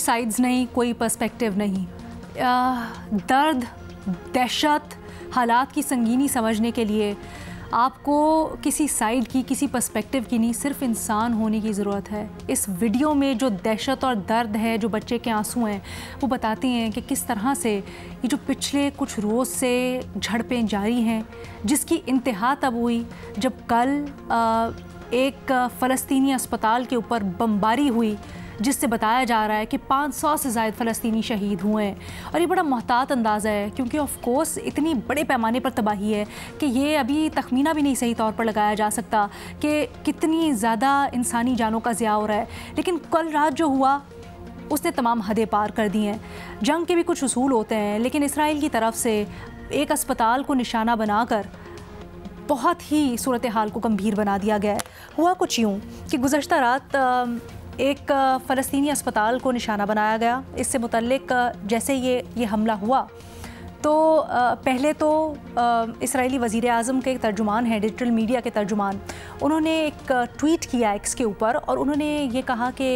Sides नहीं, कोई perspective नहीं। दर्द, दहशत, हालात की संगीनी समझने के लिए आपको किसी साइड की, किसी पर्सपेक्टिव की नहीं, सिर्फ इंसान होने की ज़रूरत है। इस वीडियो में जो दहशत और दर्द है, जो बच्चे के आंसू हैं, वो बताते हैं कि किस तरह से ये जो पिछले कुछ रोज़ से झड़पें जारी हैं, जिसकी इंतहा तब हुई जब कल एक फ़लस्तीनी अस्पताल के ऊपर बमबारी हुई, जिससे बताया जा रहा है कि 500 से ज़ायद फ़लस्तीनी शहीद हुए हैं। और ये बड़ा मुहतात अंदाज़ा है, क्योंकि ऑफ कोर्स इतनी बड़े पैमाने पर तबाही है कि ये अभी तखमीना भी नहीं सही तौर पर लगाया जा सकता कि कितनी ज़्यादा इंसानी जानों का ज़िया हो रहा है। लेकिन कल रात जो हुआ उसने तमाम हदें पार कर दी हैं। जंग के भी कुछ उसूल होते हैं, लेकिन इसराइल की तरफ से एक अस्पताल को निशाना बनाकर बहुत ही सूरत हाल को गंभीर बना दिया गया है। हुआ कुछ यूँ कि गुज़श्ता रात एक फ़लस्तीनी अस्पताल को निशाना बनाया गया। इससे मुतल्लिक जैसे ये हमला हुआ तो पहले तो इसराइली वज़ीर आज़म के तर्जुमान हैं, डिजिटल मीडिया के तर्जुमान, उन्होंने एक ट्वीट किया एक्स के ऊपर और उन्होंने ये कहा कि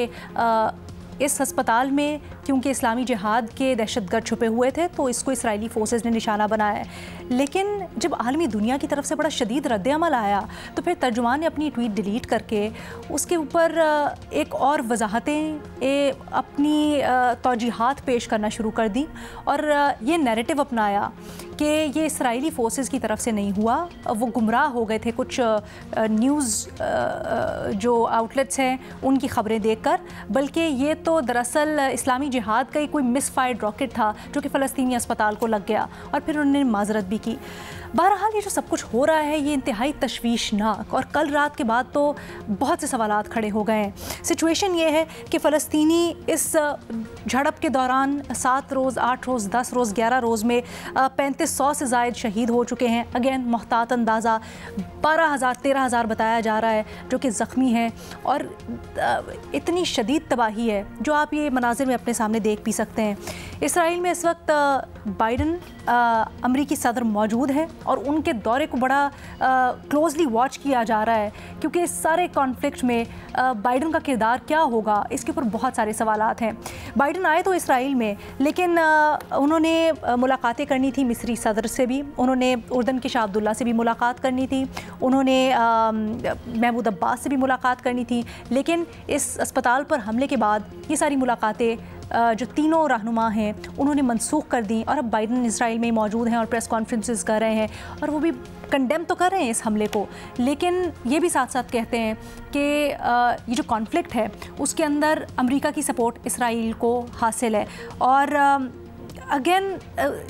इस अस्पताल में क्योंकि इस्लामी जिहाद के दहशतगर्द छुपे हुए थे तो इसको इसराइली फोर्सेस ने निशाना बनाया है। लेकिन जब आलमी दुनिया की तरफ से बड़ा शदीद रद्द-ए-अमल आया तो फिर तर्जुमान ने अपनी ट्वीट डिलीट करके उसके ऊपर एक और वजाहतें अपनी तौजीहात पेश करना शुरू कर दी और ये नैरेटिव अपनाया कि ये इसराइली फोर्सेस की तरफ से नहीं हुआ, वो गुमराह हो गए थे कुछ न्यूज़ जो आउटलेट्स हैं उनकी ख़बरें देखकर, बल्कि ये तो दरअसल इस्लामी जिहाद का ही कोई मिसफायर्ड रॉकेट था जो कि फ़लस्तीनी अस्पताल को लग गया और फिर उन्होंने माजरत भी की। बहरहाल ये जो सब कुछ हो रहा है ये इंतहाई तशवीशनाक और कल रात के बाद तो बहुत से सवालात खड़े हो गए हैं। सिचुएशन ये है कि फ़लस्तीनी इस झड़प के दौरान 7 रोज़, 8 रोज़, 10 रोज़, 11 रोज़ में 3500 से ज़ायद शहीद हो चुके हैं। अगेन मुहतात अंदाज़ा 12,000, 13,000 बताया जा रहा है जो कि ज़ख्मी हैं और इतनी शदीद तबाही है जो आप ये मनाज़िर में अपने सामने देख भी सकते हैं। इसराइल में इस वक्त बाइडन अमरीकी सदर मौजूद हैं और उनके दौरे को बड़ा क्लोजली वॉच किया जा रहा है क्योंकि इस सारे कॉन्फ्लिक्ट में बाइडन का किरदार क्या होगा इसके ऊपर बहुत सारे सवालात हैं। बाइडन आए तो इसराइल में, लेकिन उन्होंने मुलाकातें करनी थी मिस्री सदर से भी, उन्होंने उर्दन के शाह अब्दुल्ला से भी मुलाकात करनी थी, उन्होंने महमूद अब्बास से भी मुलाकात करनी थी, लेकिन इस अस्पताल पर हमले के बाद ये सारी मुलाकातें जो तीनों रहनुमा हैं उन्होंने मनसूख कर दी और अब बाइडन इसराइल में मौजूद हैं और प्रेस कॉन्फ्रेंसेस कर रहे हैं और वो भी कंडेम तो कर रहे हैं इस हमले को, लेकिन ये भी साथ साथ कहते हैं कि ये जो कॉन्फ्लिक्ट है उसके अंदर अमेरिका की सपोर्ट इसराइल को हासिल है। और अगेन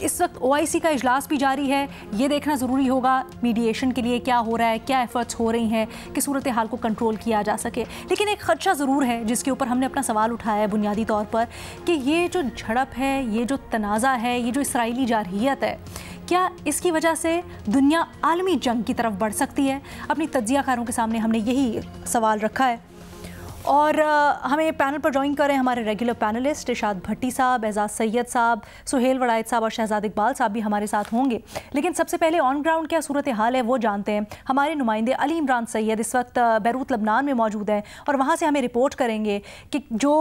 इस वक्त OIC का इजलास भी जारी है, ये देखना ज़रूरी होगा मीडिएशन के लिए क्या हो रहा है, क्या एफर्ट्स हो रही हैं कि सूरत हाल को कंट्रोल किया जा सके। लेकिन एक ख़दशा ज़रूर है जिसके ऊपर हमने अपना सवाल उठाया है बुनियादी तौर पर कि ये जो झड़प है, ये जो तनाज़ा है, ये जो इसराइली जारहियत है, क्या इसकी वजह से दुनिया आलमी जंग की तरफ बढ़ सकती है? अपनी तज्ज़ियाकारों के सामने हमने यही सवाल रखा है और हमें पैनल पर ज्वाइन करें हमारे रेगुलर पैनलिस्ट इरशाद भट्टी साहब, एजाज सैयद साहब, सुहेल वड़ायत साहब और शहजाद इकबाल साहब भी हमारे साथ होंगे। लेकिन सबसे पहले ऑन ग्राउंड क्या सूरत हाल है वो जानते हैं। हमारे नुमाइंदे अली इमरान सैयद इस वक्त बैरूत लबनान में मौजूद हैं और वहाँ से हमें रिपोर्ट करेंगे कि जो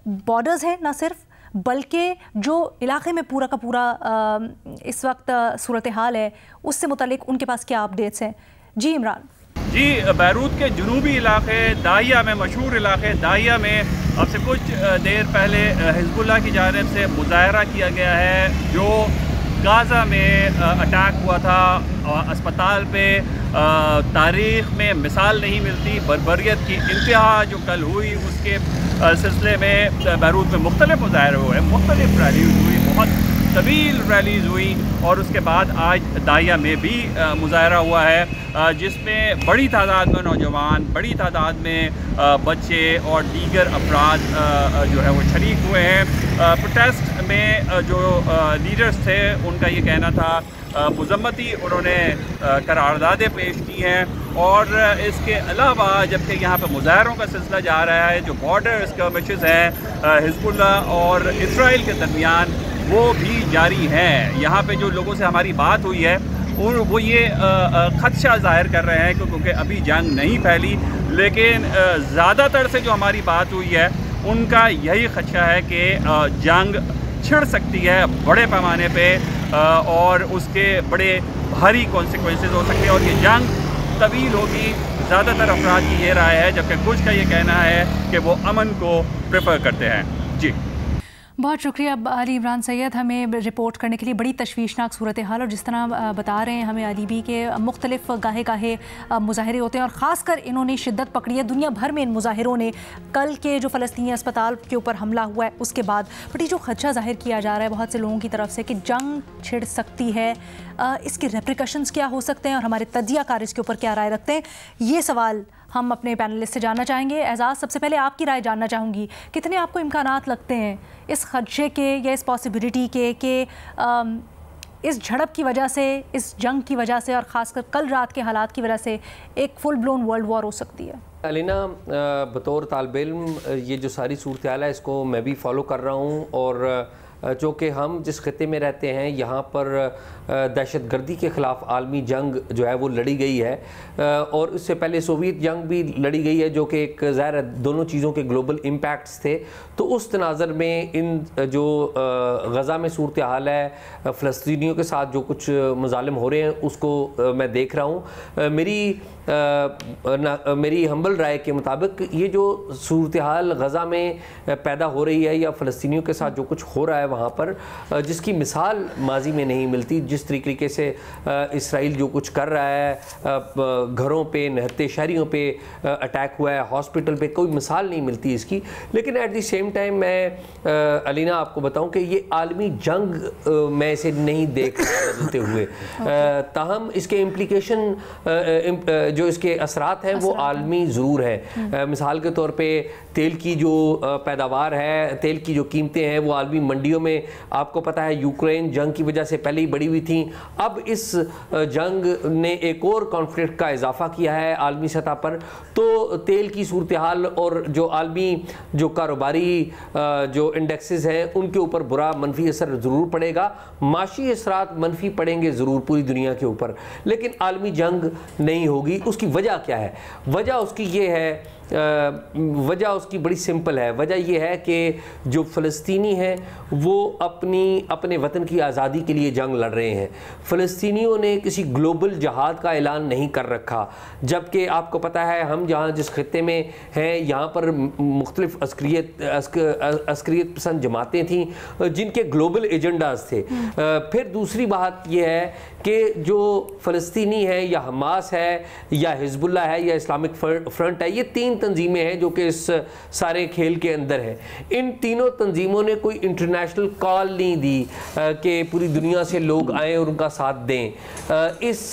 बॉर्डर्स हैं ना सिर्फ, बल्कि जो इलाके में पूरा का पूरा इस वक्त सूरत हाल है उससे मुतल्लिक उनके पास क्या अपडेट्स हैं। जी इमरान। जी, बैरूत के जुनूबी इलाके दाहिया में, मशहूर इलाके दाहिया में अब से कुछ देर पहले हिज़्बुल्लाह की जानिब से मुज़ाहरा किया गया है जो गाज़ा में अटैक हुआ था अस्पताल पे। तारीख़ में मिसाल नहीं मिलती बर्बरियत की इंतहा जो कल हुई उसके सिलसिले में बैरूत में मुख्तलिफ मुज़ाहरे हुए, मुख्तलिफ रैलीज़ हुई, बहुत तवील रैलीज़ हुई और उसके बाद आज दाहिया में भी मुज़ाहरा हुआ है जिसमें बड़ी तादाद में नौजवान, बड़ी तादाद में बच्चे और दीगर अफराद जो है वो शरीक हुए हैं। प्रोटेस्ट में जो लीडर्स थे उनका ये कहना था, मुज़म्मती उन्होंने करारदादें पेश की हैं और इसके अलावा जबकि यहाँ पर मुज़ाहरों का सिलसिला जा रहा है, जो बॉर्डर स्कर्मिशेस हैं हिज़्बुल्लाह और इसराइल के दरमियान वो भी जारी हैं। यहाँ पे जो लोगों से हमारी बात हुई है वो ये खदशा ज़ाहिर कर रहे हैं क्योंकि अभी जंग नहीं फैली, लेकिन ज़्यादातर से जो हमारी बात हुई है उनका यही खदशा है कि जंग छिड़ सकती है बड़े पैमाने पे और उसके बड़े भारी कॉन्सिक्वेंसेस हो सकते हैं और ये जंग तवील होगी। ज़्यादातर अफराद की ये राय है, जबकि कुछ का ये कहना है कि वो अमन को प्रेफर करते हैं। जी बहुत शुक्रिया अली इमरान सैयद हमें रिपोर्ट करने के लिए। बड़ी तशवीशनाक सूरत हाल, और जिस तरह बता रहे हैं हमें अली भी के मुख्तलिफ गाहे गाहे मुजाहरे होते हैं और ख़ासकर इन्होंने शिद्दत पकड़ी है दुनिया भर में। इन मुजाहरों ने कल के जो फ़लस्तीनी अस्पताल के ऊपर हमला हुआ है उसके बाद बट ये जो खदशा जाहिर किया जा रहा है बहुत से लोगों की तरफ से कि जंग छिड़ सकती है, इसके रेप्रिकॉशंस क्या हो सकते हैं और हमारे तजियाकार इसके ऊपर क्या राय रखते हैं, ये सवाल हम अपने पैनलिस्ट से जानना चाहेंगे। एजाज़, सबसे पहले आपकी राय जानना चाहूँगी, कितने आपको इम्कानात लगते हैं इस खदशे के या इस पॉसिबिलिटी के कि इस झड़प की वजह से, इस जंग की वजह से और ख़ासकर कल रात के हालात की वजह से एक फुल ब्लोन वर्ल्ड वॉर हो सकती है? अलीना, बतौर तालिब इल्म ये जो सारी सूरत हाल है इसको मैं भी फॉलो कर रहा हूँ और चूँकि हम जिस खत्ते में रहते हैं यहाँ पर दहशत गर्दी के ख़िलाफ़ आलमी जंग जो है वो लड़ी गई है और उससे पहले सोवियत जंग भी लड़ी गई है जो कि एक ज़ाहिर दोनों चीज़ों के ग्लोबल इम्पैक्ट्स थे। तो उस तनाज़र में इन जो गज़ा में सूरत हाल है, फ़लस्तीनियों के साथ जो कुछ मज़ालिम हो रहे हैं उसको मैं देख रहा हूँ। मेरी हम्बल राय के मुताबिक ये जो सूरत हाल गज़ा में पैदा हो रही है या फ़लस्तीनियों के साथ जो कुछ हो रहा है वहाँ पर, जिसकी मिसाल माजी में नहीं मिलती, जिस तरीके से इसराइल जो कुछ कर रहा है, घरों पे, निहत्ते शहरियों पे अटैक हुआ है, हॉस्पिटल पे, कोई मिसाल नहीं मिलती इसकी। लेकिन एट द सेम टाइम मैं अलीना आपको बताऊं कि ये आलमी जंग मैं इसे नहीं देख बदलते हुए, ताहम इसके इम्प्लीकेशन जो इसके असरात हैं वो आलमी ज़रूर है। मिसाल के तौर पे तेल की जो पैदावार है, तेल की जो कीमतें हैं वो आलमी मंडियों में, आपको पता है यूक्रेन जंग की वजह से पहले ही बढ़ी हुई थी, अब इस जंग ने एक और कॉन्फ्लिक्ट का इजाफा किया है आलमी सतह पर। तो तेल की सूरत हाल और जो आलमी जो कारोबारी जो इंडेक्सेस हैं उनके ऊपर बुरा मनफी असर ज़रूर पड़ेगा, माशी असरात मनफी पड़ेंगे ज़रूर पूरी दुनिया के ऊपर, लेकिन आलमी जंग नहीं होगी। उसकी वजह क्या है? वजह उसकी ये है, वजह उसकी बड़ी सिंपल है। वजह यह है कि जो फ़लस्तीनी हैं वो अपने वतन की आज़ादी के लिए जंग लड़ रहे हैं। फ़लस्तीनियों ने किसी ग्लोबल जहाद का ऐलान नहीं कर रखा, जबकि आपको पता है हम जहाँ जिस खत्ते में हैं यहाँ पर मुख्तलिफ अस्करियत पसंद जमातें थीं जिनके ग्लोबल एजेंडाज थे। फिर दूसरी बात यह है कि जो फ़लस्तीनी है या हमास है या हिज़्बुल्लाह है या इस्लामिक फ्रंट है, ये तीन तंजीमें हैं जो कि इस सारे खेल के अंदर है। इन तीनों तंजीमों ने कोई इंटरनेशनल कॉल नहीं दी कि पूरी दुनिया से लोग आएँ और उनका साथ दें। इस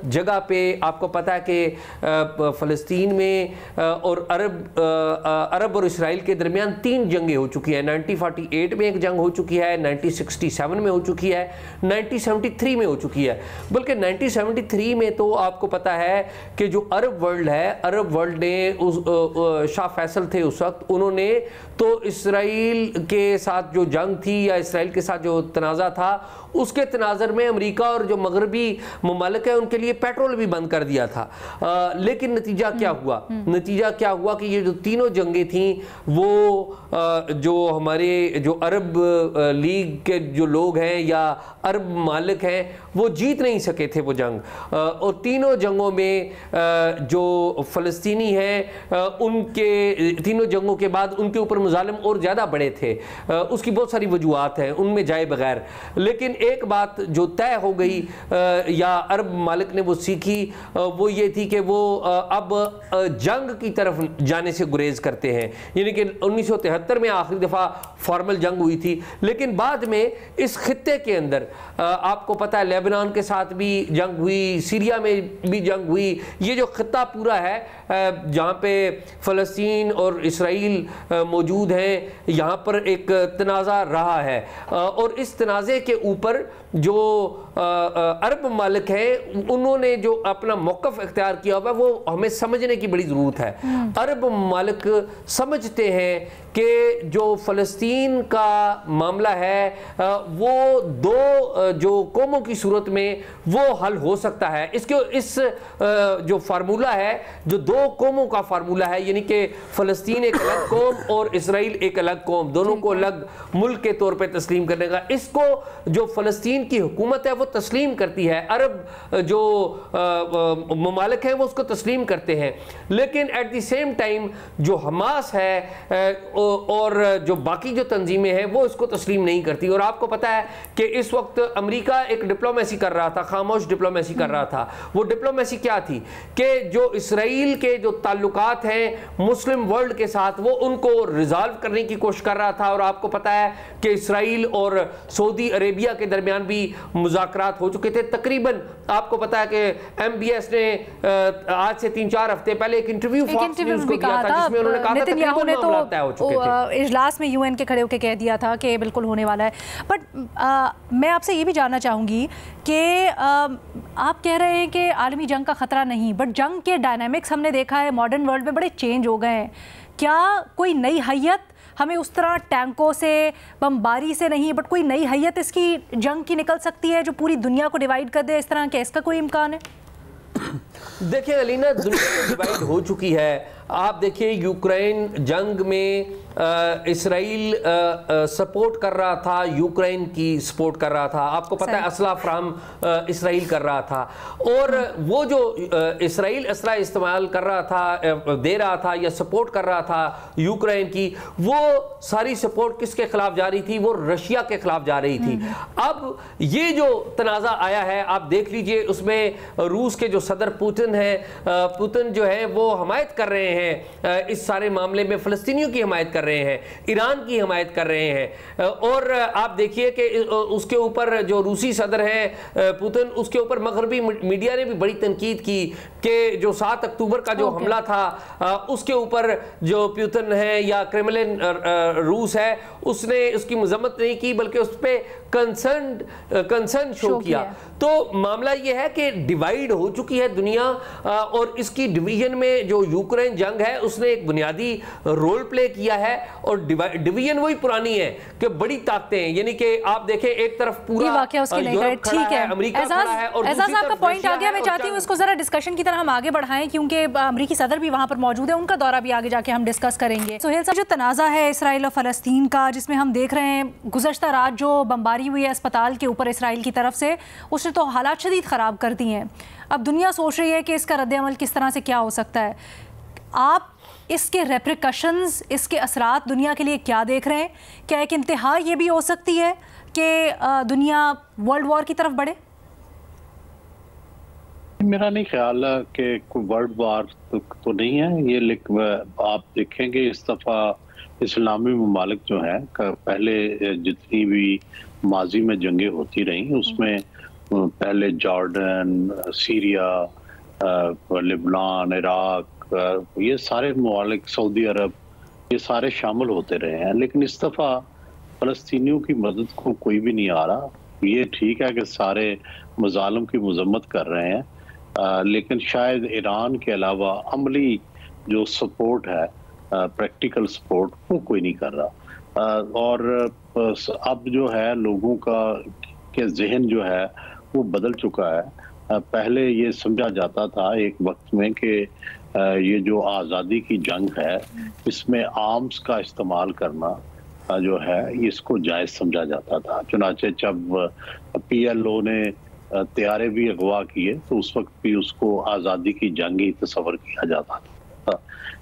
जगह पे आपको पता है कि फ़लस्तीन में और अरब और इसराइल के दरमियान 3 जंगें हो चुकी हैं। 1948 में एक जंग हो चुकी है, 1967 में हो चुकी है, 1973 में हो चुकी है। बल्कि 1973 में तो आपको पता है कि जो अरब वर्ल्ड है, अरब वर्ल्ड ने उस शाह फैसल थे उस वक्त, उन्होंने तो इसराइल के साथ जो जंग थी या इसराइल के साथ जो तनाज़ा था उसके तनाज़र में अमेरिका और जो मगरबी ममालिक है उनके लिए पेट्रोल भी बंद कर दिया था। लेकिन नतीजा क्या हुआ? नतीजा क्या हुआ कि ये जो तीनों जंगें थीं वो जो हमारे जो अरब लीग के जो लोग हैं या अरब ममालिक हैं वो जीत नहीं सके थे वो जंग। और तीनों जंगों में जो फ़लस्तीनी हैं उनके तीनों जंगों के बाद उनके ऊपर मुजालिम और ज़्यादा बड़े थे। उसकी बहुत सारी वजूहात हैं, उनमें जाए बगैर। लेकिन एक बात जो तय हो गई या अरब मालिक ने वो सीखी वो ये थी कि वो अब जंग की तरफ जाने से गुरेज करते हैं। यानी कि 1973 में आखिरी दफ़ा फॉर्मल जंग हुई थी, लेकिन बाद में इस खित्ते के अंदर आपको पता है लेबनान के साथ भी जंग हुई, सीरिया में भी जंग हुई। ये जो खित्ता पूरा है जहाँ पे फ़लस्तीन और इसराइल मौजूद हैं, यहाँ पर एक तनाज़ा रहा है और इस तनाज़े के ऊपर जो अरब ममालिक हैं उन्होंने जो अपना मौक़िफ़ इख्तियार किया हुआ है वो हमें समझने की बड़ी ज़रूरत है। अरब ममालिक समझते हैं कि जो फ़लस्तीन का मामला है वो दो जो कौमों की सूरत में वो हल हो सकता है। इस जो फार्मूला है, जो दो कौमों का फार्मूला है, यानी कि फ़लस्तीन एक अलग कौम और इसराइल एक अलग कौम, दोनों को अलग मुल्क के तौर पे तस्लीम करने का, इसको जो फ़लस्तीन की हुकूमत है वो तस्लीम करती है, अरब जो ममालिक हैं वो उसको तस्लीम करते हैं। लेकिन एट द सेम टाइम जो हमास है और जो बाकी जो तंजीमें हैं वो इसको तस्लीम नहीं करती। और आपको पता है कि इस वक्त अमेरिका एक डिप्लोमेसी कर रहा था, खामोश डिप्लोमेसी कर रहा था। वो डिप्लोमेसी क्या थी कि जो इसराइल के जो ताल्लुकात हैं मुस्लिम वर्ल्ड के साथ वो उनको रिजॉल्व करने की कोशिश कर रहा था। और आपको पता है कि इसराइल और सऊदी अरेबिया के दरमियान भी मुज़ाकरात हो चुके थे। तकरीबन आपको पता है कि MBS ने आज से 3-4 हफ्ते पहले एक इंटरव्यू फॉक्स न्यूज़ को दिया था जिसमें उन्होंने कहा था नेतन्याहू ने मामला तय हो चुके थे। इजलास में UN के खड़े होकर कह दिया था कि बिल्कुल होने वाला है। बट मैं आपसे ये भी जानना चाहूँगी कि आप कह रहे हैं कि आलमी जंग का ख़तरा नहीं, बट जंग के डायनामिक्स हमने देखा है मॉडर्न वर्ल्ड में बड़े चेंज हो गए हैं। क्या कोई नई हैयत हमें उस तरह टैंकों से बमबारी से नहीं, बट कोई नई हैयत इसकी जंग की निकल सकती है जो पूरी दुनिया को डिवाइड कर दे इस तरह के? इसका कोई इम्कान है? देखिए अलीना, दुनिया डिवाइड हो चुकी है। आप देखिए यूक्रेन जंग में इसराइल सपोर्ट कर रहा था, यूक्रेन की सपोर्ट कर रहा था। आपको पता है असला फ्राहम इसराइल कर रहा था, और वो जो इसराइल असला इस्तेमाल कर रहा था, दे रहा था या सपोर्ट कर रहा था यूक्रेन की, वो सारी सपोर्ट किसके खिलाफ जा रही थी? वो रशिया के खिलाफ जा रही थी। अब ये जो तनाज़ा आया है आप देख लीजिए, उसमें रूस के जो सदर पुतिन है, पुतिन जो है वो हमायत कर रहे हैं इस सारे मामले में, फ़लस्तीनियों की हमायत कर रहे हैं, ईरान की हमायत कर रहे हैं। और आप देखिए कि उसके ऊपर जो रूसी सदर है पुतिन, उसके ऊपर मगरबी मीडिया ने भी बड़ी तनकीद की कि जो 7 अक्टूबर का जो हमला था उसके ऊपर जो पुतिन है या क्रेमलिन रूस है उसने उसकी मजम्मत नहीं की, बल्कि उस पर कंसर्न शो किया। तो मामला यह है कि डिवाइड हो चुकी है दुनिया, और इसकी डिवीजन में जो यूक्रेन जंग है उसने एक बुनियादी रोल प्ले किया है। और डिवीजन वही पुरानी है कि बड़ी ताकतें, यानी कि आप देखें एक तरफ पूरा यूरोप खड़ा है, अमेरिका खड़ा है, और दूसरी तरफ आपका पॉइंट आ गया। मैं चाहती हूँ इसको जरा डिस्कशन की तरह हम आगे बढ़ाएं, क्योंकि अमेरिकी सदर भी वहां पर मौजूद है, उनका दौरा भी आगे जाके हम डिस्कस करेंगे। सोहेल साहब, जो तनाज़ा है इसराइल और फ़लस्तीन का, जिसमें हम देख रहे हैं गुज़श्ता रात जो बमबारी हुई है अस्पताल के ऊपर इसराइल की तरफ से, उसने तो हालात शदीद ख़राब कर दी हैं। अब दुनिया सोच रही है कि इसका रद्द-ए-अमल किस तरह से क्या हो सकता है। आप इसके रेप्रिकॉशंस, इसके असरात दुनिया के लिए क्या देख रहे हैं? क्या एक इंतहा ये भी हो सकती है कि दुनिया वर्ल्ड वॉर की तरफ बढ़े? मेरा नहीं ख्याल है कि कोई वर्ल्ड वॉर तो नहीं है ये, आप देखेंगे इस दफ़ा इस्लामी ममालिक जो है पहले जितनी भी माजी में जंगें होती रहीं उसमें पहले जॉर्डन, सीरिया, लिबनान, इराक, ये सारे ममालिक, सऊदी अरब, ये सारे शामिल होते रहे हैं। लेकिन इस दफ़ा फ़लस्तीनियों की मदद को कोई भी नहीं आ रहा। ये ठीक है कि सारे मज़ालिम की मजम्मत कर रहे हैं, लेकिन शायद ईरान के अलावा अमली जो सपोर्ट है, प्रैक्टिकल सपोर्ट, वो कोई नहीं कर रहा। और अब जो है लोगों का के जहन जो है वो बदल चुका है। पहले ये समझा जाता था एक वक्त में कि ये जो आज़ादी की जंग है इसमें आर्म्स का इस्तेमाल करना जो है इसको जायज़ समझा जाता था। चुनाचे जब PLO ने तैयारे भी अगवा किए तो उस वक्त भी उसको आज़ादी की जंग ही तस्वर किया जाता था।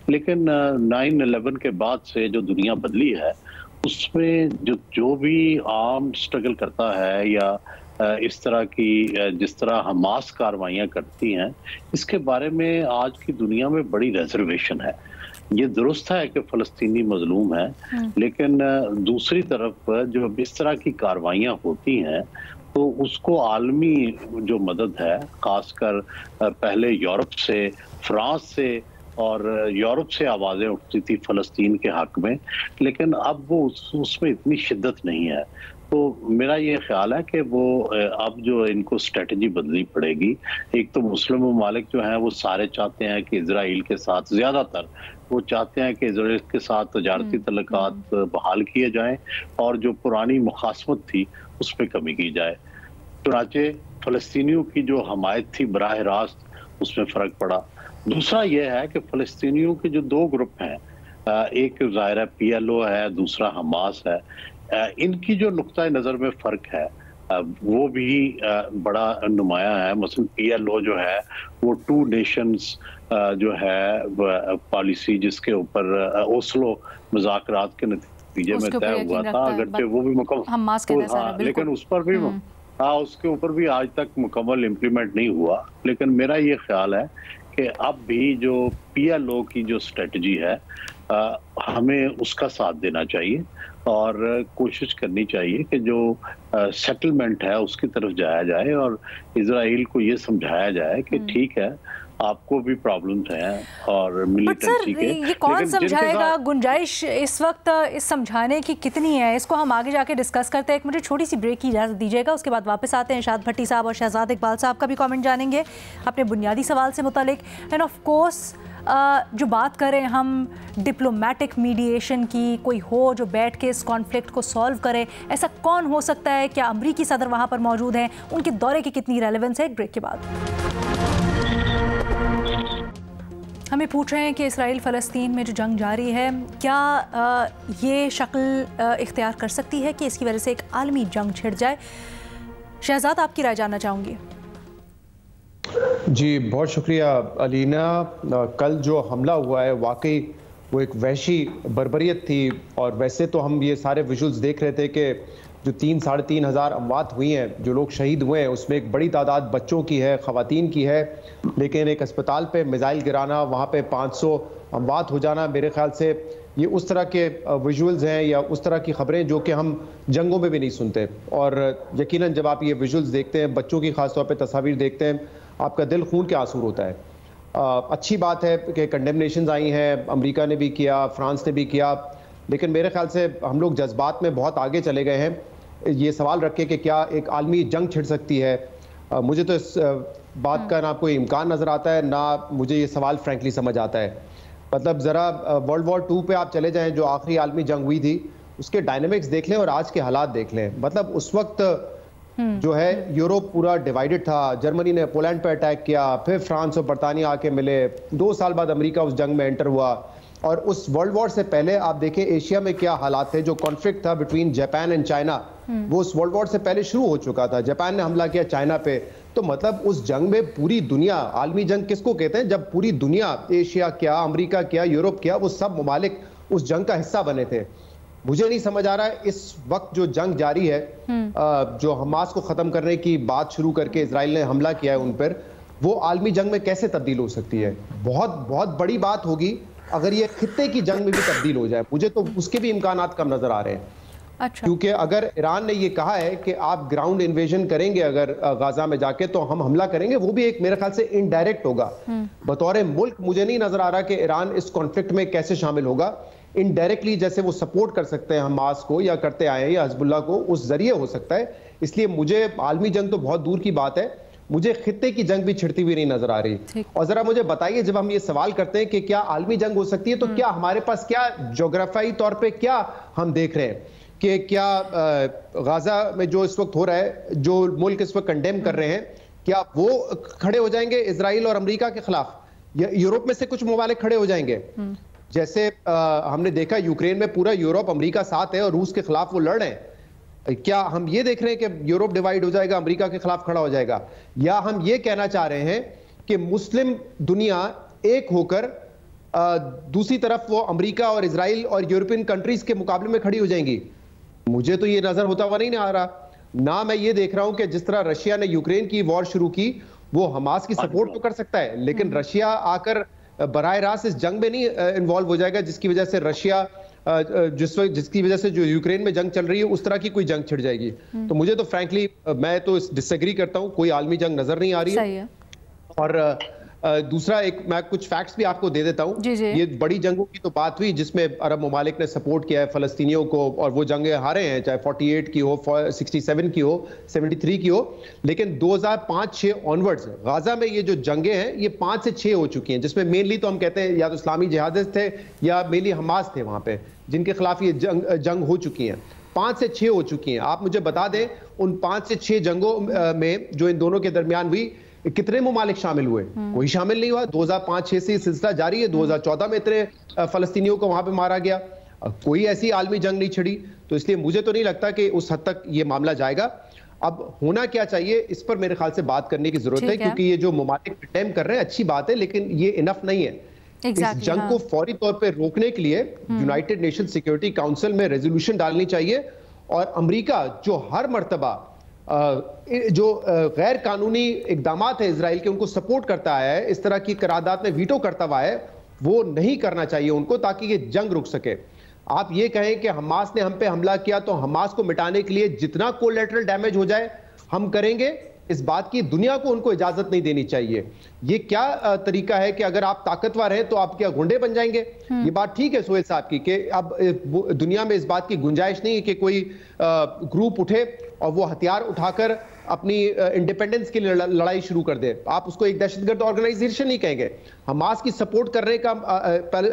लेकिन 9/11 के बाद से जो दुनिया बदली है उसमें जो भी आर्म स्ट्रगल करता है या इस तरह की जिस तरह हमास कार्रवाइयाँ करती हैं, इसके बारे में आज की दुनिया में बड़ी रिजर्वेशन है। ये दुरुस्त है कि फ़लस्तीनी मजलूम है, लेकिन दूसरी तरफ जो इस तरह की कार्रवाइयाँ होती हैं तो उसको आलमी जो मदद है, खासकर पहले यूरोप से, फ्रांस से और यूरोप से आवाज़ें उठती थी फ़लस्तीन के हक में, लेकिन अब वो उसमें इतनी शिद्दत नहीं है। तो मेरा ये ख्याल है कि वो अब जो इनको स्ट्रेटजी बदलनी पड़ेगी। एक तो मुस्लिम ममालिक जो हैं वो सारे चाहते हैं कि इजराइल के साथ, ज़्यादातर वो चाहते हैं कि इजराइल के साथ तजारती तल्लुकात बहाल किए जाएं और जो पुरानी मुखासमत थी उस पर कमी की जाए। चुनाचे फ़लस्तीनियों की जो हमायत थी बराह रास्त उसमें फ़र्क पड़ा। दूसरा यह है कि फ़लस्तीनियों के जो दो ग्रुप हैं, एक ज़ाहिर PLO है, दूसरा हमास है, इनकी जो नुक्ता नज़र में फ़र्क है वो भी बड़ा नुमाया है। मसलन PLO जो है वो 2 नेशंस जो है पॉलिसी जिसके ऊपर ओस्लो मुज़ाकरात के नतीजे में तय हुआ था, अगरचे वो भी मुकम्मल, लेकिन उस पर भी उसके ऊपर भी आज तक मुकम्मल इम्प्लीमेंट नहीं हुआ। लेकिन मेरा ये ख्याल है कि अब भी जो PLO की जो स्ट्रेटजी है हमें उसका साथ देना चाहिए और कोशिश करनी चाहिए कि जो सेटलमेंट है उसकी तरफ जाया जाए और इजराइल को ये समझाया जाए कि ठीक है आपको भी प्रॉब्लम्स हैं और मिलिटेंसी के, ये कौन समझाएगा? गुंजाइश इस वक्त इस समझाने की कितनी है, इसको हम आगे जाके डिस्कस करते हैं। एक मुझे छोटी सी ब्रेक की इजाज़त दीजिएगा, उसके बाद वापस आते हैं। शाद भट्टी साहब और शहजाद इकबाल साहब का भी कमेंट जानेंगे अपने बुनियादी सवाल से मुतालिक। एंड ऑफ कोर्स जो बात करें हम डिप्लोमेटिक मीडिएशन की, कोई हो जो बैठ के इस कॉन्फ्लिक्ट को सॉल्व करे, ऐसा कौन हो सकता है? क्या अमरीकी सदर वहाँ पर मौजूद हैं? उनके दौरे की कितनी रेलेवेंस है? एक ब्रेक के बाद हमें पूछ रहे हैं कि इसराइल फ़लस्तीन में जो जंग जारी है क्या ये शक्ल इख्तियार कर सकती है कि इसकी वजह से एक आलमी जंग छिड़ जाए? शहजाद, आपकी राय जानना चाहूँगी। जी बहुत शुक्रिया अलीना। कल जो हमला हुआ है वाकई वो एक वहशी बर्बरियत थी, और वैसे तो हम ये सारे विजुअल्स देख रहे थे कि जो 3-3.5 हज़ार अमवात हुई हैं, जो लोग शहीद हुए हैं, उसमें एक बड़ी तादाद बच्चों की है, ख़वातीन की है। लेकिन एक अस्पताल पे मिसाइल गिराना, वहाँ पे 500 अमवात हो जाना, मेरे ख्याल से ये उस तरह के विजुअल्स हैं या उस तरह की ख़बरें जो कि हम जंगों में भी नहीं सुनते। और यकीनन जब आप ये विजुअल्स देखते हैं, बच्चों की ख़ास तौर पर तस्वीर देखते हैं, आपका दिल खून के आंसू होता है। अच्छी बात है कि कंडेमनेशंस आई हैं, अमेरिका ने भी किया, फ्रांस ने भी किया, लेकिन मेरे ख्याल से हम लोग जज्बात में बहुत आगे चले गए हैं ये सवाल रख के कि क्या एक आलमी जंग छिड़ सकती है। मुझे तो इस बात का ना कोई इम्कान नज़र आता है, ना मुझे ये सवाल फ्रैंकली समझ आता है। मतलब ज़रा वर्ल्ड वॉर 2 पे आप चले जाएं, जो आखिरी आलमी जंग हुई थी, उसके डायनेमिक्स देख लें और आज के हालात देख लें। मतलब उस वक्त जो है यूरोप पूरा डिवाइडेड था, जर्मनी ने पोलैंड पर अटैक किया, फिर फ्रांस और बरतानिया आके मिले, 2 साल बाद अमेरिका उस जंग में एंटर हुआ। और उस वर्ल्ड वॉर से पहले आप देखें एशिया में क्या हालात थे। जो कॉन्फ्लिक्ट था बिटवीन जापान एंड चाइना, वो उस वर्ल्ड वॉर से पहले शुरू हो चुका था। जापान ने हमला किया चाइना पे, तो मतलब उस जंग में पूरी दुनिया, आलमी जंग किसको कहते हैं, जब पूरी दुनिया, एशिया क्या, अमेरिका क्या, यूरोप क्या, वो सब ममालिक उस जंग का हिस्सा बने थे। मुझे नहीं समझ आ रहा है इस वक्त जो जंग जारी है, जो हमास को खत्म करने की बात शुरू करके इजराइल ने हमला किया है उन पर, वो आलमी जंग में कैसे तब्दील हो सकती है। बहुत बहुत बड़ी बात होगी अगर ये खित्ते की जंग में भी तब्दील हो जाए। मुझे तो उसके भी इम्कानात कम नजर आ रहे हैं। अच्छा। क्योंकि अगर ईरान ने ये कहा है कि आप ग्राउंड इन्वेजन करेंगे अगर गाजा में जाके, तो हम हमला करेंगे, वो भी एक मेरे ख्याल से इनडायरेक्ट होगा। बतौर मुल्क मुझे नहीं नजर आ रहा कि ईरान इस कॉन्फ्लिक्ट में कैसे शामिल होगा। इनडायरेक्टली जैसे वो सपोर्ट कर सकते हैं हमास को, या करते आए हैं, या हिजबुल्लाह को, उस जरिए हो सकता है। इसलिए मुझे आलमी जंग तो बहुत दूर की बात है, मुझे खित्ते की जंग भी छिड़ती हुई नहीं नजर आ रही। और जरा मुझे बताइए, जब हम ये सवाल करते हैं कि क्या आलमी जंग हो सकती है, तो क्या हमारे पास, क्या ज्योग्राफियाई तौर पे क्या हम देख रहे हैं कि क्या गाजा में जो इस वक्त हो रहा है, जो मुल्क इस वक्त कंडेम कर रहे हैं, क्या वो खड़े हो जाएंगे इजराइल और अमेरिका के खिलाफ, या यूरोप में से कुछ ममालिक खड़े हो जाएंगे? जैसे हमने देखा यूक्रेन में पूरा यूरोप, अमेरिका साथ है और रूस के खिलाफ वो लड़ रहे हैं। क्या हम ये देख रहे हैं कि यूरोप डिवाइड हो जाएगा, अमेरिका के खिलाफ खड़ा हो जाएगा, या हम ये कहना चाह रहे हैं कि मुस्लिम दुनिया एक होकर दूसरी तरफ वो अमेरिका और इजराइल और यूरोपियन कंट्रीज के मुकाबले में खड़ी हो जाएंगी? मुझे तो ये नजर होता हुआ नहीं आ रहा। ना मैं ये देख रहा हूं कि जिस तरह रशिया ने यूक्रेन की वॉर शुरू की, वो हमास की सपोर्ट तो कर सकता है, लेकिन रशिया आकर बराह रास्त इस जंग में नहीं इन्वॉल्व हो जाएगा, जिसकी वजह से रशिया जिसकी वजह से जो यूक्रेन में जंग चल रही है उस तरह की कोई जंग छिड़ जाएगी। तो मुझे तो फ्रैंकली मैं तो डिसएग्री करता हूं, कोई आलमी जंग नजर नहीं आ रही है। और दूसरा एक मैं कुछ फैक्ट्स भी आपको दे देता हूँ। ये बड़ी जंगों की तो बात हुई जिसमें अरब ममालिक ने सपोर्ट किया है फलस्तीनियों को, और वो जंगें हारे हैं, चाहे 48 की हो, 67 की हो, 73 की हो, लेकिन 2005-6 ऑनवर्ड्स गाजा में ये जो जंगें हैं ये 5 से 6 हो चुकी हैं, जिसमें मेनली तो हम कहते हैं या तो इस्लामी जिहादिस्ट थे या मेनली हमास थे वहां पे, जिनके खिलाफ ये जंग हो चुकी हैं। 5 से 6 हो चुकी हैं। आप मुझे बता दें उन 5 से 6 जंगों में जो इन दोनों के दरमियान हुई, कितने ममालिक शामिल हुए? कोई शामिल नहीं हुआ। 2005-6 से सिलसिला जारी है। 2014 में इतने फलस्तीनियों को वहां पे मारा गया, कोई ऐसी आलमी जंग नहीं छिड़ी। तो इसलिए मुझे तो नहीं लगता कि उस हद तक ये मामला जाएगा। अब होना क्या चाहिए इस पर मेरे ख्याल से बात करने की जरूरत है, क्योंकि ये जो ममालिक अटेम्प्ट कर रहे हैं अच्छी बात है, लेकिन ये इनफ नहीं है। इस जंग को फौरी तौर पर रोकने के लिए यूनाइटेड नेशन सिक्योरिटी काउंसिल में रेजोल्यूशन डालनी चाहिए, और अमेरिका जो हर मर्तबा जो गैर कानूनी इकदामात है इजराइल के उनको सपोर्ट करता है, इस तरह की करारदाद में वीटो करता हुआ है, वो नहीं करना चाहिए उनको, ताकि ये जंग रुक सके। आप ये कहें कि हमास ने हम पे हमला किया तो हमास को मिटाने के लिए जितना कोलैटरल डैमेज हो जाए हम करेंगे, इस बात की दुनिया को उनको इजाजत नहीं देनी चाहिए। ये क्या तरीका है कि अगर आप ताकतवर हैं तो आप क्या गुंडे बन जाएंगे? ये बात ठीक है सोहेल साहब की कि अब दुनिया में इस बात की गुंजाइश नहीं है कि कोई ग्रुप उठे और वो हथियार उठाकर अपनी इंडिपेंडेंस के लिए लड़ाई शुरू कर दे। आप उसको एक दहशतगर्द ऑर्गेनाइजेशन नहीं कहेंगे। हमास की सपोर्ट करने का,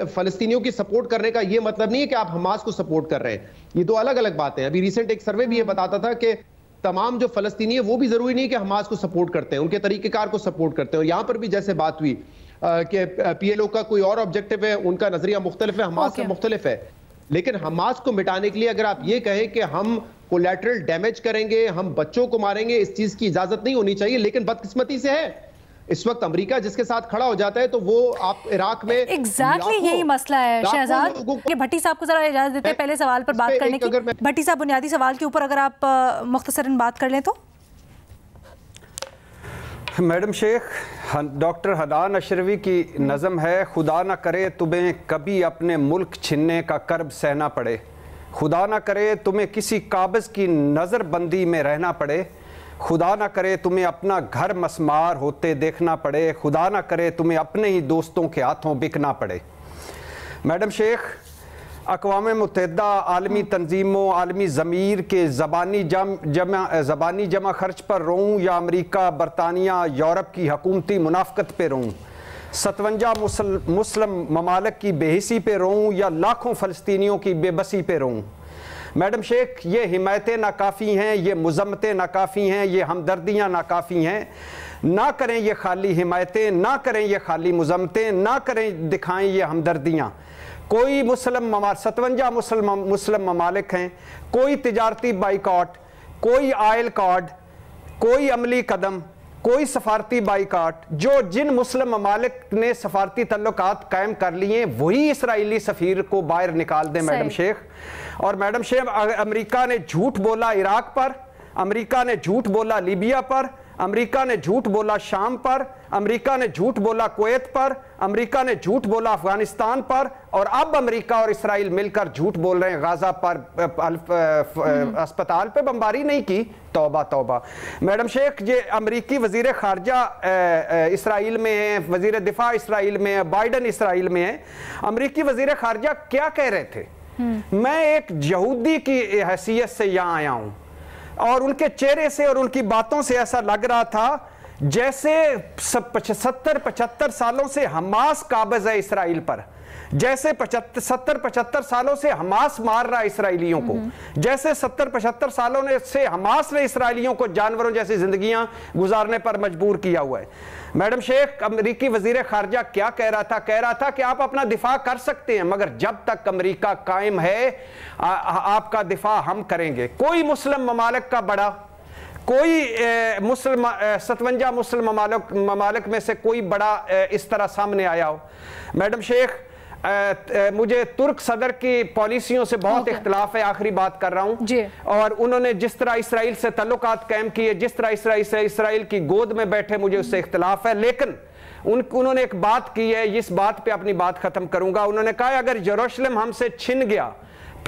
फलस्तीनियों की सपोर्ट करने का ये मतलब नहीं है कि आप हमास को सपोर्ट कर रहे हैं। ये दो अलग अलग बातें हैं। अभी रिसेंट एक सर्वे भी ये बताता था कि तमाम जो फलस्तीनी है वो भी जरूरी नहीं कि हमास को सपोर्ट करते हैं, उनके तरीकेकार को सपोर्ट करते हैं। और यहां पर भी जैसे बात हुई कि पीएलओ का कोई और ऑब्जेक्टिव है, उनका नजरिया मुख्तलिफ है, हमास का मुख्तलिफ है, लेकिन हमास को मिटाने के लिए अगर आप ये कहें कि हम कोलैटरल डैमेज करेंगे, हम बच्चों को मारेंगे, इस चीज की इजाजत नहीं होनी चाहिए। लेकिन बदकिस्मती से है इस वक्त अमेरिका जिसके साथ खड़ा हो जाता है, तो वो आप इराक में एग्जैक्टली यही मसला है। शहजाद, भट्टी साहब को जरा इजाजत देते हैं पहले सवाल पर बात करने की। भट्टी साहब, बुनियादी सवाल के ऊपर अगर आप मुख्तसरन बात कर लें तो। मैडम शेख, डॉक्टर हनान अशरवी की नज़म है, खुदा ना करे तुम्हें कभी अपने मुल्क छीनने का कर्ब सहना पड़े, खुदा ना करे तुम्हें किसी काबिज़ की नज़रबंदी में रहना पड़े, खुदा ना करे तुम्हें अपना घर मसमार होते देखना पड़े, खुदा ना करे तुम्हें अपने ही दोस्तों के हाथों बिकना पड़े। मैडम शेख, अक़वाम मुत्तहिदा आलमी तंजीमों, आलमी ज़मीर के ज़बानी जमा खर्च पर रोऊँ या अमरीका, बरतानिया, यूरोप की हकूमती मुनाफ़क़त पे रोऊँ, 57 मुस्लिम ममालिक की बेहिसी पे रोऊँ या लाखों फ़लस्तीनियों की बेबसी पे रोऊँ। मैडम शेख, ये हिमायतें नाकाफ़ी हैं, ये मुज़म्मतें नाकाफ़ी हैं, ये हमदर्दियाँ नाकाफ़ी हैं। ना करें ये खाली हिमायतें, ना करें ये खाली मुज़म्मतें, ना करें दिखाएं ये हमदर्दियाँ। कोई 57 मुस्लिम ममालिक हैं, कोई तिजारती बाइकआउट, कोई आयल कार्ड, कोई अमली कदम, कोई सफारती बाइकाट, जो जिन मुस्लिम ममालिक ने सफारती तल्लुकात कायम कर लिए वही इसराइली सफ़ीर को बाहर निकाल दें। मैडम शेख, और मैडम शेख, अमेरिका ने झूठ बोला इराक पर, अमेरिका ने झूठ बोला लीबिया पर, अमेरिका ने झूठ बोला शाम पर, अमेरिका ने झूठ बोला कुवैत पर, अमेरिका ने झूठ बोला अफगानिस्तान पर, और अब अमेरिका और इसराइल मिलकर झूठ बोल रहे हैं गाजा पर अस्पताल पे बमबारी नहीं की। तौबा तौबा। मैडम शेख, ये अमेरिकी वजीर खारजा इसराइल में है, वजीर दिफा इसराइल में है, बाइडन इसराइल में है। अमेरिकी वजीर खारजा क्या कह रहे थे? मैं एक यहूदी की हैसियत से यहाँ आया हूँ, और उनके चेहरे से और उनकी बातों से ऐसा लग रहा था जैसे 70-75 सालों से हमास काबिज है इसराइल पर, जैसे 70-75 सालों से हमास मार रहा है इसराइलियों को, जैसे 70-75 सालों से हमास ने इसराइलियों को जानवरों जैसी जिंदगियां गुजारने पर मजबूर किया हुआ है। मैडम शेख, अमेरिकी वजीर खारजा क्या कह रहा था? कह रहा था कि आप अपना दिफा कर सकते हैं, मगर जब तक अमेरिका कायम है आपका दिफा हम करेंगे। कोई मुस्लिम ममालिक का बड़ा, कोई 57 मुस्लिम ममालिक में से कोई बड़ा इस तरह सामने आया हो। मैडम शेख, मुझे तुर्क सदर की पॉलिसियों से बहुत इख्तिलाफ है, आखिरी बात कर रहा हूं, और उन्होंने जिस तरह इसराइल से तल्लुकात कायम किए, जिस तरह इसराइल की गोद में बैठे, मुझे उससे इख्तिलाफ है। लेकिन उन्होंने एक बात की है, इस बात पे अपनी बात खत्म करूंगा। उन्होंने कहा अगर यरूशलेम हमसे छिन गया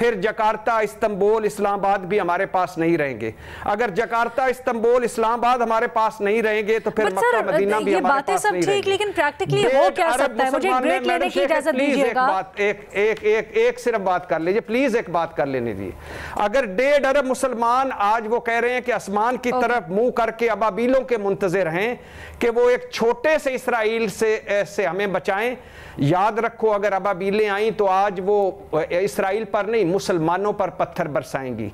फिर जकार्ता, इस्तांबुल, इस्लामाबाद भी हमारे पास नहीं रहेंगे। अगर जकार्ता, इस्तांबुल, इस्लामाबाद हमारे पास नहीं रहेंगे तो फिर मक्का मदीना भी हमारे पास नहीं रहेंगे। लेकिन प्रैक्टिकली हो क्या सकता है? मुझे ब्रेक लेने की इजाजत दीजिएगा। एक सिर्फ बात कर लीजिए प्लीज, एक बात कर लेने दीजिए। अगर 1.5 अरब मुसलमान आज वो कह रहे हैं कि आसमान की तरफ मुंह करके अबाबीलों के मुंतजिर हैं कि वो एक छोटे से इसराइल से हमें बचाएं, याद रखो अगर अबाबीलें आई तो आज वो इसराइल पर नहीं मुसलमानों पर पत्थर बरसाएंगी।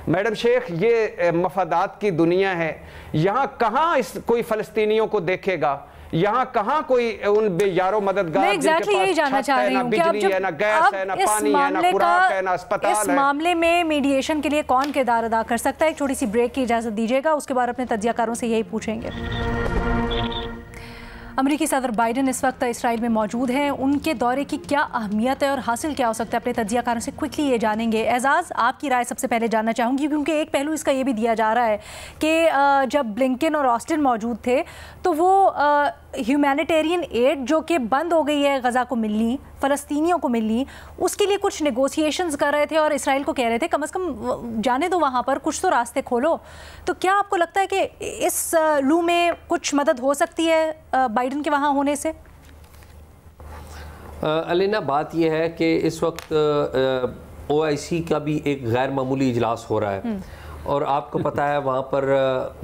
मैडम शेख, ये मफादात की दुनिया है, यहाँ कहाँ कोई फ़लस्तीनियों को देखेगा, यहाँ कहाँ कोई उन बेयारो मददगार exactly यही जानना चाह रही हूँ कि अब जब ना गैस है, ना पानी है, ना खुराक है, ना अस्पताल है। इस मामले में मीडिएशन के लिए कौन किरदार अदा कर सकता है? एक छोटी सी ब्रेक की इजाज़त दीजिएगा, उसके बाद अपने तज्जियाकारों से यही पूछेंगे। अमेरिकी सदर बाइडेन इस वक्त इसराइल में मौजूद हैं। उनके दौरे की क्या अहमियत है और हासिल क्या हो सकता है, अपने तज्जियाकारों से क्विकली ये जानेंगे। एजाज़, आपकी राय सबसे पहले जानना चाहूँगी, क्योंकि एक पहलू इसका ये भी दिया जा रहा है कि जब ब्लिंकन और ऑस्टिन मौजूद थे तो वो ह्यूमैनिटेरियन एड जो कि बंद हो गई है गज़ा को मिलनी, फ़लस्तीनियों को मिलनी, उसके लिए कुछ नेगोशिएशंस कर रहे थे और इसराइल को कह रहे थे कम से कम जाने दो वहाँ पर, कुछ तो रास्ते खोलो। तो क्या आपको लगता है कि इस लू में कुछ मदद हो सकती है बाइडेन के वहाँ होने से? अलीना, बात यह है कि इस वक्त OIC का भी एक गैर मामूली इजलास हो रहा है और आपको पता है वहाँ पर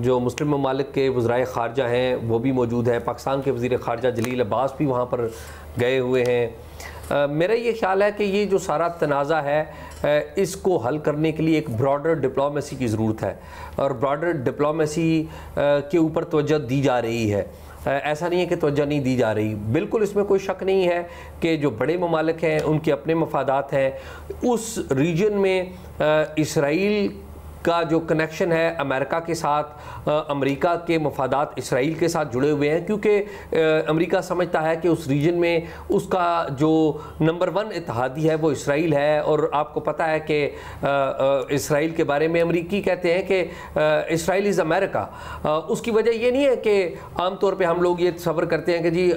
जो मुस्लिम ममालिक के वज़राए ख़ारजा हैं वो भी मौजूद हैं। पाकिस्तान के वज़ीर ख़ारजा जलील अब्बास भी वहाँ पर गए हुए हैं। मेरा ये ख्याल है कि ये जो सारा तनाज़ा है इसको हल करने के लिए एक ब्रॉडर डिप्लोमेसी की ज़रूरत है और ब्रॉडर डिप्लोमेसी के ऊपर तवज्जो दी जा रही है। ऐसा नहीं है कि तवज्जो नहीं दी जा रही, बिल्कुल इसमें कोई शक नहीं है कि जो बड़े ममालिक हैं उनके अपने मफादात हैं। उस रीजन में इसराइल का जो कनेक्शन है अमेरिका के साथ, अमेरिका के मफादात इसराइल के साथ जुड़े हुए हैं, क्योंकि अमेरिका समझता है कि उस रीजन में उसका जो नंबर 1 इत्तेहादी है वो इसराइल है। और आपको पता है कि इसराइल के बारे में अमेरिकी कहते हैं कि इसराइल इज़ अमेरिका। उसकी वजह ये नहीं है कि आम तौर पे हम लोग ये तसव्वुर करते हैं कि जी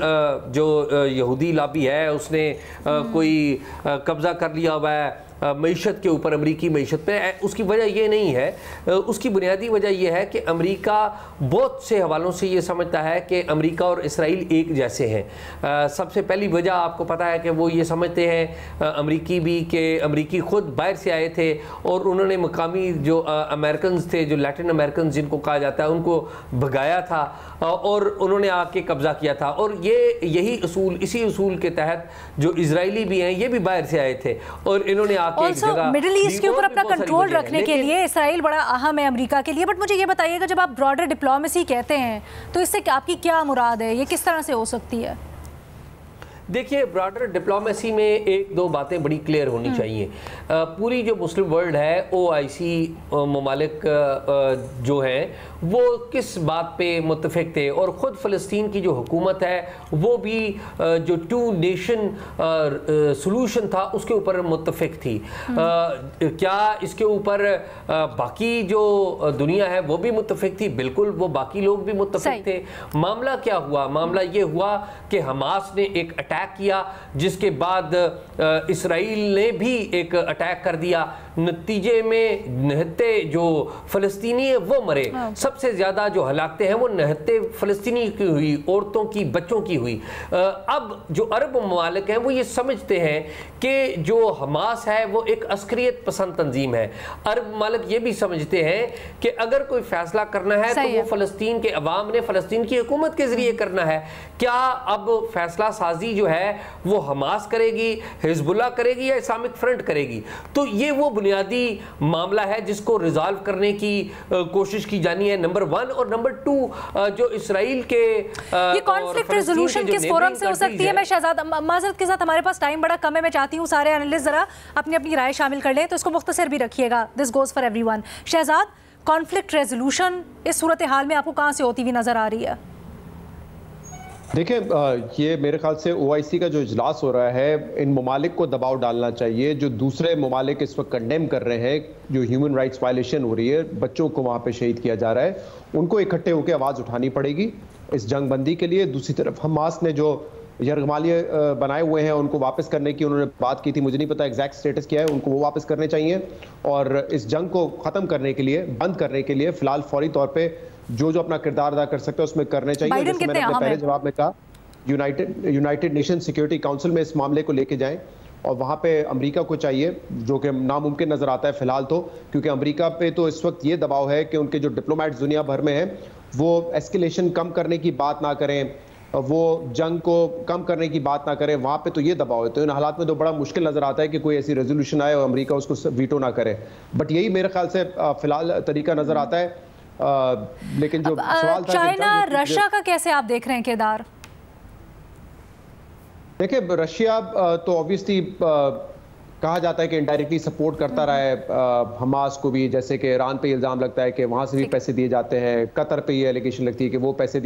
जो यहूदी लॉबी है उसने कोई कब्ज़ा कर लिया हुआ है मईशत के ऊपर, अमरीकी मईशत पे। उसकी वजह ये नहीं है, उसकी बुनियादी वजह यह है कि अमेरिका बहुत से हवालों से ये समझता है कि अमेरिका और इसराइल एक जैसे हैं। सबसे पहली वजह आपको पता है कि वो ये समझते हैं अमेरिकी भी कि अमेरिकी ख़ुद बाहर से आए थे और उन्होंने मकामी जो अमेरिकन थे, जो लैटिन अमेरिकन जिनको कहा जाता है, उनको भगाया था और उन्होंने आके कब्ज़ा किया था। और यही उसूल, इसी उसूल के तहत जो इजरायली भी हैं ये भी बाहर से आए थे और इन्होंने मिडिल ईस्ट के ऊपर अपना कंट्रोल रखने के लिए इसराइल बड़ा अहम है अमेरिका के लिए। बट मुझे ये बताइएगा, जब आप ब्रॉडर डिप्लोमेसी कहते हैं तो इससे आपकी क्या मुराद है, ये किस तरह से हो सकती है? देखिए, ब्रॉडर डिप्लोमेसी में एक दो बातें बड़ी क्लियर होनी चाहिए। पूरी जो मुस्लिम वर्ल्ड है, OIC ममालिक जो हैं वो किस बात पे मुत्तफिक थे और ख़ुद फ़लस्तीन की जो हुकूमत है वो भी जो 2 नेशन सॉल्यूशन था उसके ऊपर मुत्तफिक थी। क्या इसके ऊपर बाकी जो दुनिया है वो भी मुत्तफिक थी? बिल्कुल, वो बाकी लोग भी मुत्तफिक थे। मामला क्या हुआ? मामला ये हुआ कि हमास ने एक अटैक किया, जिसके बाद इसराइल ने भी एक अटैक कर दिया। नतीजे में निहत्ते जो फ़लस्तीनी है वो मरे। सबसे ज़्यादा जो हलाकतें हैं वो निहत्ते फ़लस्तीनी की हुई, औरतों की, बच्चों की हुई। अब जो अरब ममालिक हैं वो ये समझते हैं कि जो हमास है वो एक अस्करियत पसंद तंजीम है। अरब ममालिक ये भी समझते हैं कि अगर कोई फैसला करना है तो वो फ़लस्तीन के अवाम ने, फ़लस्तीन की हुकूमत के ज़रिए करना है। क्या अब फैसला साजी जो है वो हमास करेगी, हिजबुल्लाह करेगी या इस्लामिक फ्रंट करेगी? तो ये वो बुनियादी मामला है जिसको रिजॉल्व करने की कोशिश की जानी है, नंबर 1। और नंबर 2, जो इसराइल के ये कॉन्फ्लिक्ट रेजोल्यूशन किस फोरम से हो सकती है? मैं शहजाद, माजरत के साथ हमारे पास टाइम बड़ा कम है, मैं चाहती हूँ सारे एनालिस्ट जरा अपनी अपनी राय शामिल कर लें, तो इसको मुख्तसर भी रखिएगा। This goes for everyone. Shehzad, conflict resolution इस सूरत हाल में आपको कहाँ से होती हुई नजर आ रही है? देखिए, ये मेरे ख्याल से OIC का जो इजलास हो रहा है, इन ममालिक को दबाव डालना चाहिए। जो दूसरे ममालिक इस वक्त कंडेम कर रहे हैं, जो ह्यूमन राइट्स वायलेशन हो रही है, बच्चों को वहाँ पे शहीद किया जा रहा है, उनको इकट्ठे होकर आवाज़ उठानी पड़ेगी इस जंग बंदी के लिए। दूसरी तरफ हमास ने जो यरगमालिया बनाए हुए हैं उनको वापस करने की उन्होंने बात की थी। मुझे नहीं पता एग्जैक्ट स्टेटस क्या है, उनको वो वापस करने चाहिए। और इस जंग को ख़त्म करने के लिए, बंद करने के लिए फ़िलहाल फौरी तौर पर जो अपना किरदार अदा कर सकते हैं उसमें करने चाहिए। जैसे मैंने अपने पहले जवाब में कहा, यूनाइटेड नेशन सिक्योरिटी काउंसिल में इस मामले को लेके जाएं और वहाँ पे अमेरिका को चाहिए, जो कि नामुमकिन नज़र आता है फ़िलहाल तो, क्योंकि अमेरिका पे तो इस वक्त ये दबाव है कि उनके जो डिप्लोमेट्स दुनिया भर में हैं वो एस्केलेशन कम करने की बात ना करें, वो जंग को कम करने की बात ना करें। वहाँ पे तो ये दबाव है। तो इन हालात में तो बड़ा मुश्किल नज़र आता है कि कोई ऐसी रेजोल्यूशन आए और अमेरिका उसको वीटो ना करे। बट यही मेरे ख्याल से फ़िलहाल तरीका नज़र आता है। लेकिन जो सवाल था चाइना रशिया का कैसे आप देख रहे हैं केदार? देखिए, रशिया तो ऑब्वियसली कहा जाता है कि इनडायरेक्टली सपोर्ट करता रहा है हमास को भी, जैसे कि ईरान पे इल्ज़ाम लगता है कि वहाँ से भी पैसे दिए जाते हैं, कतर पे ये एलिगेशन लगती है कि वो पैसे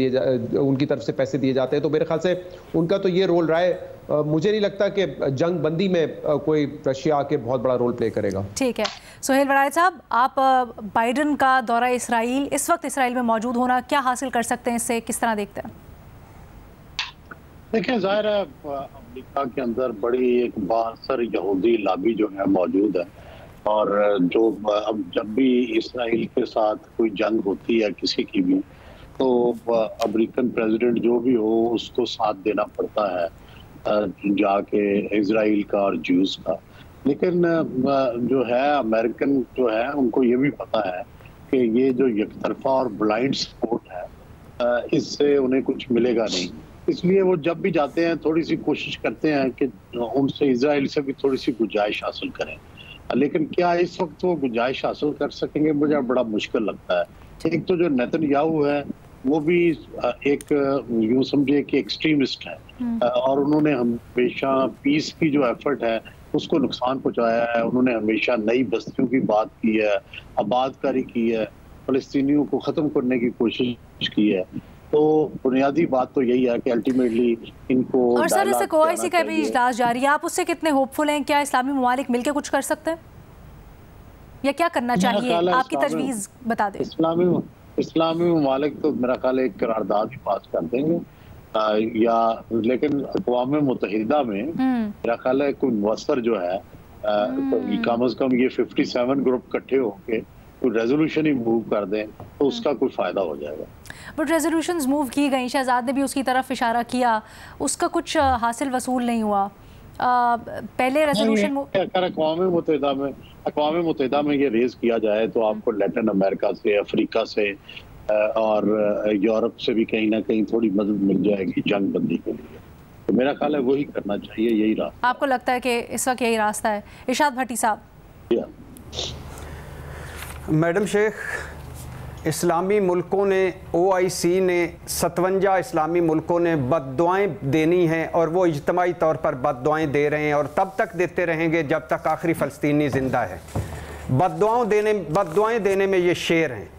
उनकी तरफ से पैसे दिए जाते हैं। तो मेरे ख्याल से उनका तो ये रोल रहा है। मुझे नहीं लगता कि जंग बंदी में कोई रशिया आके बहुत बड़ा रोल प्ले करेगा। ठीक है, सुहेल वड़ाई साहब, आप बाइडन का दौरा इसराइल, इस वक्त इसराइल में मौजूद होना क्या हासिल कर सकते हैं, इससे किस तरह देखते हैं? देखिए, जाहिर है अमेरिका के अंदर बड़ी एक बासर यहूदी लॉबी जो है मौजूद है, और जो अब जब भी इसराइल के साथ कोई जंग होती है किसी की भी, तो अमेरिकन प्रेसिडेंट जो भी हो उसको साथ देना पड़ता है जाके इसराइल का और ज्यूज का। लेकिन जो है अमेरिकन जो है उनको ये भी पता है कि ये जो एकतरफा और ब्लाइंड सपोर्ट है इससे उन्हें कुछ मिलेगा नहीं, इसलिए वो जब भी जाते हैं थोड़ी सी कोशिश करते हैं कि उनसे इजराइल से भी थोड़ी सी गुंजाइश हासिल करें। लेकिन क्या इस वक्त वो गुंजाइश हासिल कर सकेंगे, मुझे बड़ा मुश्किल लगता है। एक तो जो नेतन्याहू है वो भी एक यूं समझिए कि एक्सट्रीमिस्ट है, और उन्होंने हमेशा पीस की जो एफर्ट है उसको नुकसान पहुंचाया है। उन्होंने हमेशा नई बस्तियों की बात की है, आबादकारी की है, फलस्तीनियों को ख़त्म करने की कोशिश की है। तो बुनियादी बात तो यही है कि अल्टीमेटली इनको, और सर इससे ओआईसी का भी इजलास जारी है, आप उससे कितने होपफुल हैं? क्या इस्लामी ममालिक मिलकर कुछ कर सकते हैं या क्या करना चाहिए? आपकी तजवीज़ बता दें। इस्लामी ममालिक तो मेरा ख्याल एक करारदाद ही पास कर देंगे या, लेकिन अक़वाम मुत्तहिदा में मेरा ख्याल है कोई मुअस्सर जो है तो कम से कम ये 57 ग्रुप इकट्ठे होकर कोई रेजोल्यूशन ही मूव कर दें तो उसका कोई फ़ायदा हो जाएगा। बट रेजोल्यूशंस मूव की गई, शहजाद ने भी उसकी तरफ इशारा किया, उसका कुछ हासिल वसूल नहीं हुआ। पहले रेजोल्यूशन अक़वाम मुत्तहिदा में ये रेज किया जाए तो आपको लैटिन अमेरिका से, अफ्रीका से और यूरोप से भी कहीं ना कहीं थोड़ी मदद मिल जाएगी जंग बंदी के लिए। तो मेरा ख्याल है वही करना चाहिए, यही रास्ता। आपको लगता है कि इस वक्त यही रास्ता है? इरशाद भट्टी साहब। मैडम शेख, इस्लामी मुल्कों ने, ओआईसी ने, 57 इस्लामी मुल्कों ने बद्दुआएं देनी हैं और वो इज्तमाई तौर पर बद्दुआएं दे रहे हैं और तब तक देते रहेंगे जब तक आखिरी फ़लस्तीनी ज़िंदा है। बद्दुआएं देने में ये शेर हैं।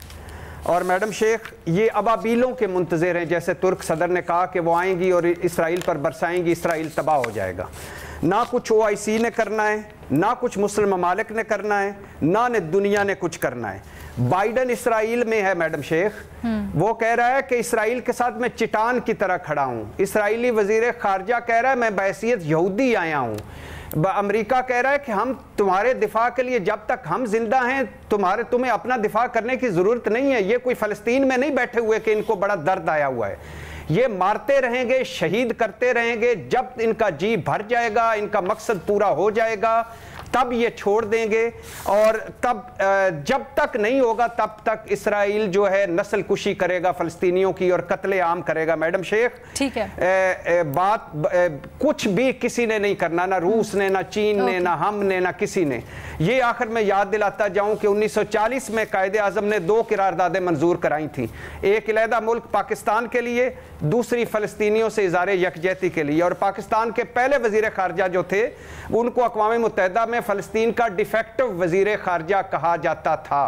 और मैडम शेख, ये अबाबीलों के मुंतज़िर हैं, जैसे तुर्क सदर ने कहा कि वो आएंगी और इसराइल पर बरसाएंगी, इसराइल तबाह हो जाएगा। ना कुछ ओआईसी ने करना है, ना कुछ मुस्लिम ममालिक ने करना है, ना ने दुनिया ने कुछ करना है। बाइडन इसराइल में है मैडम शेख, वो कह रहा है कि इसराइल के साथ मैं चट्टान की तरह खड़ा हूँ। इसराइली वजीर खारजा कह रहा है मैं बहैसियत यहूदी आया हूँ। अमेरिका कह रहा है कि हम तुम्हारे दिफा के लिए, जब तक हम जिंदा हैं तुम्हें अपना दिफा करने की ज़रूरत नहीं है। ये कोई फ़लस्तीन में नहीं बैठे हुए कि इनको बड़ा दर्द आया हुआ है। ये मारते रहेंगे, शहीद करते रहेंगे, जब इनका जी भर जाएगा, इनका मकसद पूरा हो जाएगा तब ये छोड़ देंगे। और तब जब तक नहीं होगा तब तक इसराइल जो है नस्ल कुशी करेगा फ़लस्तीनियों की और कत्ले आम करेगा। मैडम शेख, ठीक है, कुछ भी किसी ने नहीं करना, ना रूस ने, ना चीन ने, ना हमने, ना किसी ने। ये आखिर में याद दिलाता जाऊं कि 1940 में कायदे आज़म ने 2 करारदादें मंजूर कराई थी, एक अलहदा मुल्क पाकिस्तान के लिए, दूसरी फ़लस्तीनियों से इज़ारे यकजहती के लिए। और पाकिस्तान के पहले वज़ीर ख़ारजा जो थे उनको अक़वाम मुत्तहिदा में फ़लस्तीन का डिफेक्टिव वज़ीर ख़ारजा कहा जाता था।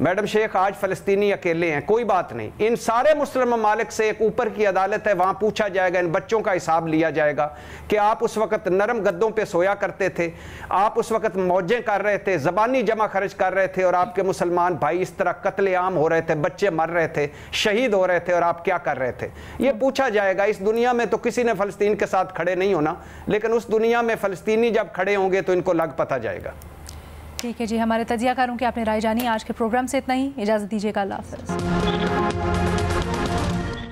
मैडम शेख, आज फ़लस्तीनी अकेले हैं, कोई बात नहीं, इन सारे मुस्लिम ममालिक से एक ऊपर की अदालत है, वहाँ पूछा जाएगा, इन बच्चों का हिसाब लिया जाएगा कि आप उस वक्त नरम गद्दों पे सोया करते थे, आप उस वक्त मौजें कर रहे थे, ज़बानी जमा खर्च कर रहे थे, और आपके मुसलमान भाई इस तरह कत्लेआम हो रहे थे, बच्चे मर रहे थे, शहीद हो रहे थे, और आप क्या कर रहे थे, ये पूछा जाएगा। इस दुनिया में तो किसी ने फ़लस्तीन के साथ खड़े नहीं होना, लेकिन उस दुनिया में फ़लस्तीनी जब खड़े होंगे तो इनको लग पता जाएगा। ठीक है जी, हमारे तजियाकारों की आपने राय जानी। आज के प्रोग्राम से इतना ही, इजाज़त दीजिएगा, अल्लाह हाफ़िज़।